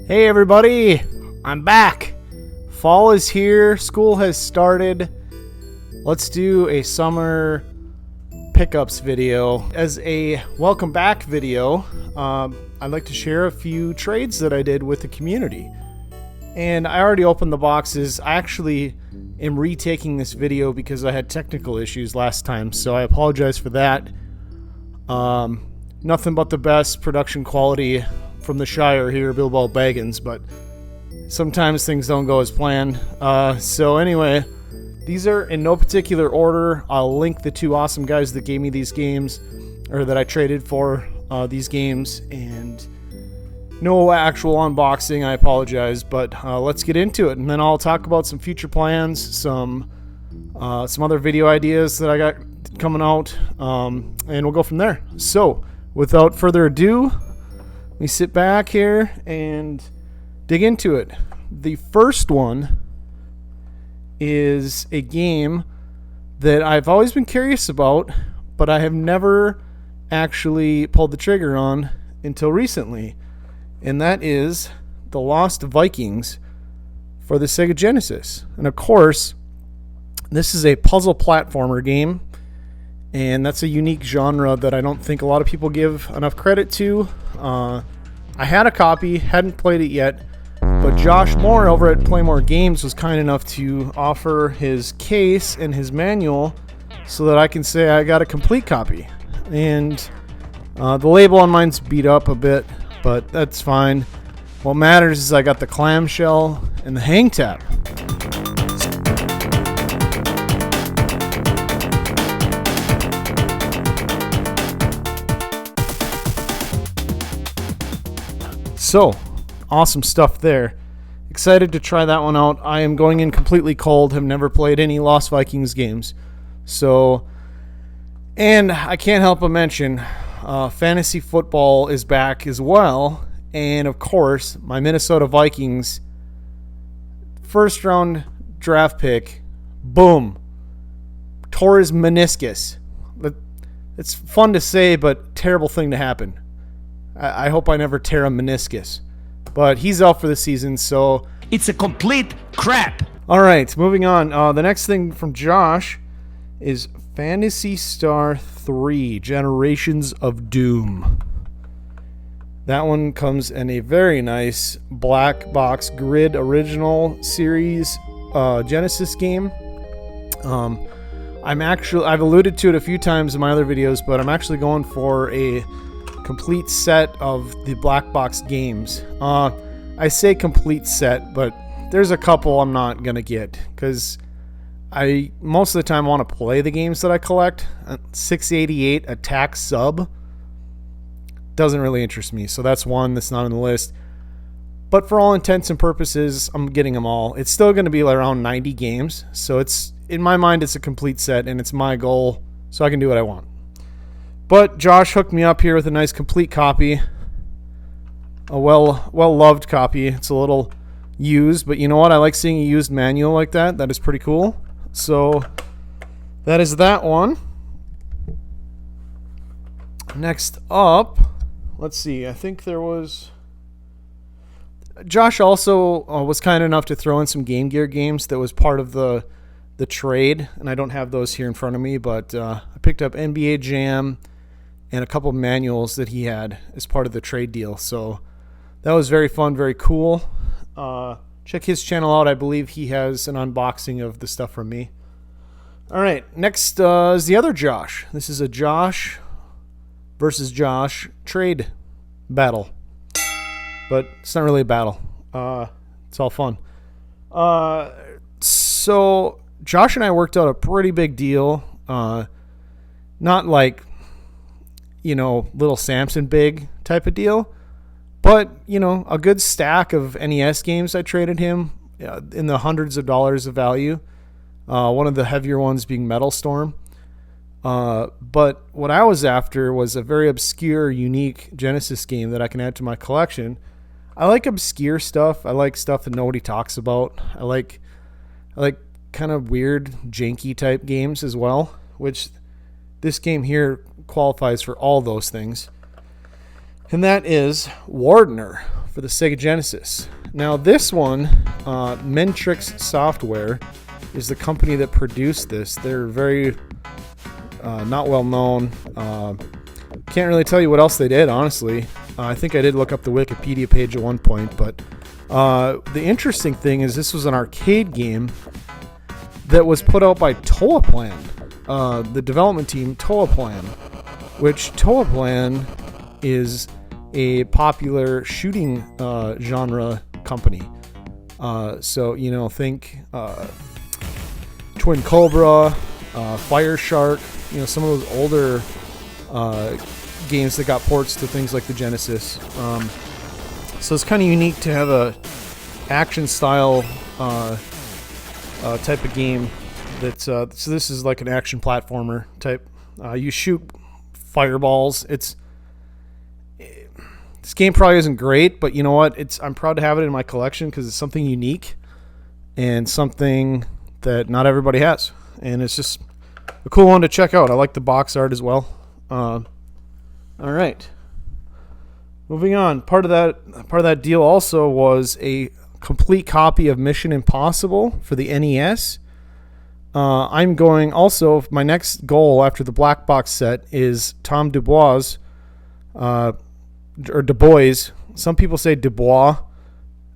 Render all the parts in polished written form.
Hey everybody, I'm back. Fall is here, school has started. Let's do a summer pickups video. As a welcome back video, I'd like to share a few trades that I did with the community. And I already opened the boxes. I actually am retaking this video because I had technical issues last time, so I apologize for that. Nothing but the best production quality from the Shire here, Bilbo Baggins, but sometimes things don't go as planned. So anyway, these are in no particular order. I'll link the two awesome guys that gave me these games, or that I traded for these games, and no actual unboxing, I apologize, but let's get into it, and then I'll talk about some future plans, some other video ideas that I got coming out, and we'll go from there. So without further ado, let me sit back here and dig into it. The first one is a game that I've always been curious about, but I have never actually pulled the trigger on until recently, and that is the Lost Vikings for the Sega Genesis. And of course, this is a puzzle platformer game, and that's a unique genre that I don't think a lot of people give enough credit to. I had a copy, hadn't played it yet, but Josh Moore over at Playmore Games was kind enough to offer his case and his manual so that I can say I got a complete copy. And the label on mine's beat up a bit, but that's fine. What matters is I got the clamshell and the hang tap. So, awesome stuff there. Excited to try that one out. I am going in completely cold, have never played any Lost Vikings games. So, and I can't help but mention, fantasy football is back as well. And of course, my Minnesota Vikings first round draft pick, boom, tore his meniscus. It's fun to say, but terrible thing to happen. I hope I never tear a meniscus. But he's out for the season, so it's a complete crap. All right, moving on. The next thing from Josh is Phantasy Star 3, Generations of Doom. That one comes in a very nice black box grid original series Genesis game. I've alluded to it a few times in my other videos, but I'm actually going for a complete set of the black box games. I say complete set, but there's a couple I'm not gonna get because I most of the time want to play the games that I collect. 688 Attack Sub doesn't really interest me, so that's one that's not on the list. But for all intents and purposes, I'm getting them all. It's still going to be around 90 games, so it's, in my mind, it's a complete set, and it's my goal, so I can do what I want. But Josh hooked me up here with a nice complete copy, a well-loved copy. It's a little used, but you know what? I like seeing a used manual like that. That is pretty cool. So that is that one. Next up, let's see. I think there was... Josh also was kind enough to throw in some Game Gear games that was part of the trade, and I don't have those here in front of me, but I picked up NBA Jam and a couple manuals that he had as part of the trade deal. So that was very fun, very cool. Check his channel out. I believe he has an unboxing of the stuff from me. All right, next is the other Josh. This is a Josh versus Josh trade battle. But it's not really a battle. It's all fun. So Josh and I worked out a pretty big deal. Not like, little Samson big type of deal, but, a good stack of NES games I traded him in the hundreds of dollars of value. One of the heavier ones being Metal Storm. But what I was after was a very obscure, unique Genesis game that I can add to my collection. I like obscure stuff. I like stuff that nobody talks about. I like kind of weird, janky type games as well, which this game here qualifies for all those things. and that is Warden for the Sega Genesis. Now this one, Mentrix Software, is the company that produced this. They're very not well known. Can't really tell you what else they did, honestly. I think I did look up the Wikipedia page at one point, but the interesting thing is this was an arcade game that was put out by Toaplan, the development team Toaplan, which Toaplan is a popular shooting genre company. So, you know, think Twin Cobra, Fire Shark, you know, some of those older games that got ports to things like the Genesis. So it's kind of unique to have a action style type of game that's so this is like an action platformer type. You shoot fireballs. This game probably isn't great, but you know what? I'm proud to have it in my collection because it's something unique and something that not everybody has, and it's just a cool one to check out. I like the box art as well. All right, moving on. Part of that deal also was a complete copy of Mission Impossible for the NES. I'm going also. My next goal after the black box set is Tom Dubois, or Dubois. Some people say Dubois.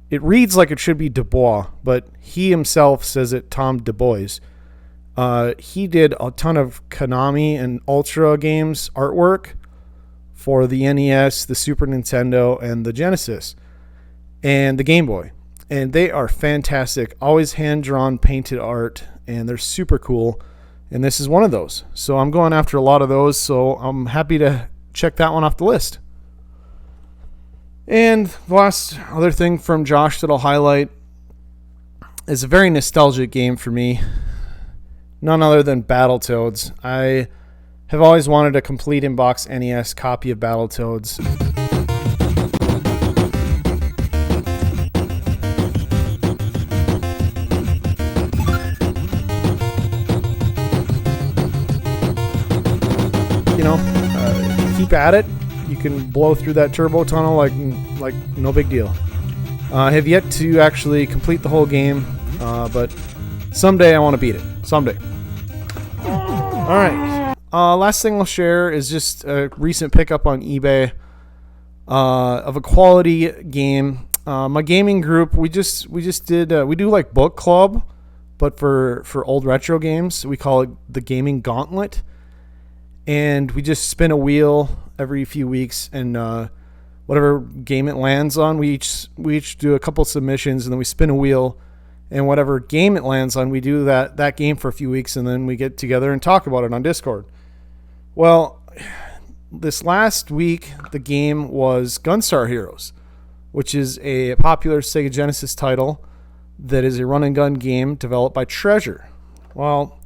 It reads like it should be Dubois, but he himself says it Tom Dubois. He did a ton of Konami and Ultra games artwork for the NES, the Super Nintendo, and the Genesis, and the Game Boy. And they are fantastic. Always hand-drawn, painted art, and they're super cool. And this is one of those. So I'm going after a lot of those, so I'm happy to check that one off the list. And the last other thing from Josh that I'll highlight is a very nostalgic game for me. None other than Battletoads. I have always wanted a complete in-box NES copy of Battletoads. You know, keep at it. You can blow through that turbo tunnel like no big deal. I have yet to actually complete the whole game, but someday I want to beat it. Someday. All right. Last thing I'll share is just a recent pickup on eBay of a quality game. My gaming group, we do like book club, but for old retro games. We call it the Gaming Gauntlet. And we just spin a wheel every few weeks, and whatever game it lands on, we each do a couple submissions, and then we spin a wheel, and whatever game it lands on, we do that game for a few weeks, and then we get together and talk about it on Discord. Well, this last week, the game was Gunstar Heroes, which is a popular Sega Genesis title that is a run-and-gun game developed by Treasure. Well,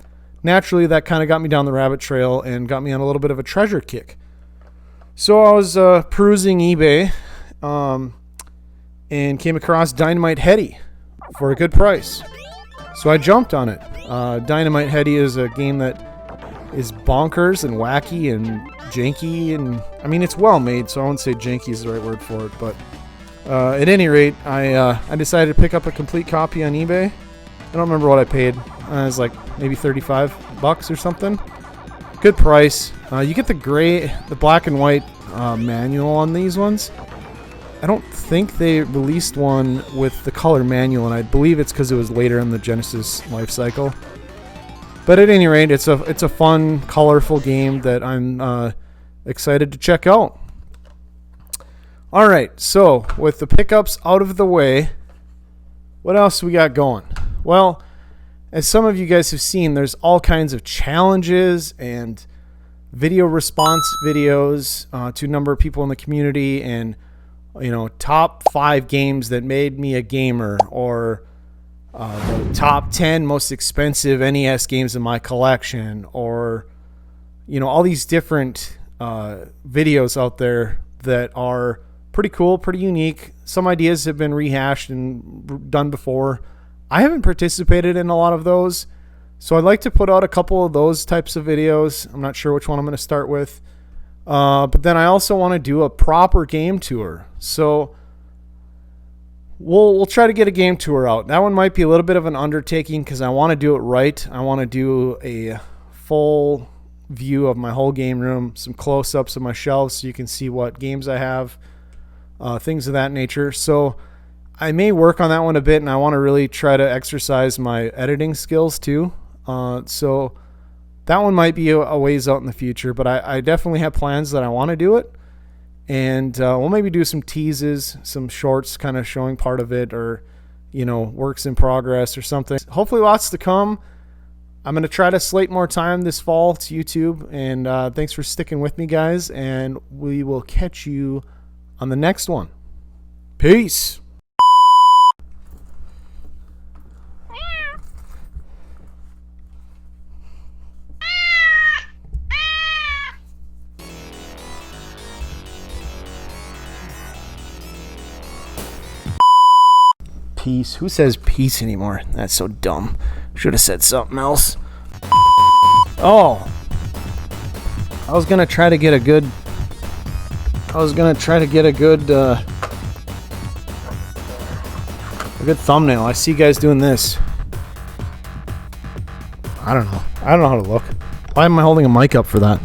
naturally, that kind of got me down the rabbit trail and got me on a little bit of a treasure kick. So I was perusing eBay and came across Dynamite He for a good price. So I jumped on it. Dynamite He is a game that is bonkers and wacky and janky, and I mean, it's well made, so I won't say janky is the right word for it, but at any rate, I decided to pick up a complete copy on eBay. I don't remember what I paid. It was like maybe $35 or something. Good price. You get the black and white manual on these ones. I don't think they released one with the color manual, and I believe it's because it was later in the Genesis life cycle. But at any rate, it's a fun, colorful game that I'm excited to check out. All right, so with the pickups out of the way, what else we got going? Well, as some of you guys have seen, there's all kinds of challenges and video response videos to a number of people in the community, and top 5 games that made me a gamer, or the top 10 most expensive NES games in my collection, or all these different videos out there that are pretty cool, pretty unique. Some ideas have been rehashed and done before. I haven't participated in a lot of those, so I'd like to put out a couple of those types of videos. I'm not sure which one I'm going to start with, But then I also want to do a proper game tour. So we'll try to get a game tour out. That one might be a little bit of an undertaking because I want to do it right. I want to do a full view of my whole game room, some close-ups of my shelves so you can see what games I have, things of that nature. So I may work on that one a bit, and I want to really try to exercise my editing skills too. So that one might be a ways out in the future, but I definitely have plans that I want to do it. And we'll maybe do some teases, some shorts kind of showing part of it, or, works in progress or something. Hopefully lots to come. I'm going to try to slate more time this fall to YouTube. And thanks for sticking with me, guys. And we will catch you on the next one. Peace. Peace. Who says peace anymore? That's so dumb. Should have said something else. Oh. I was gonna try to get a good thumbnail. I see guys doing this. I don't know how to look. Why am I holding a mic up for that?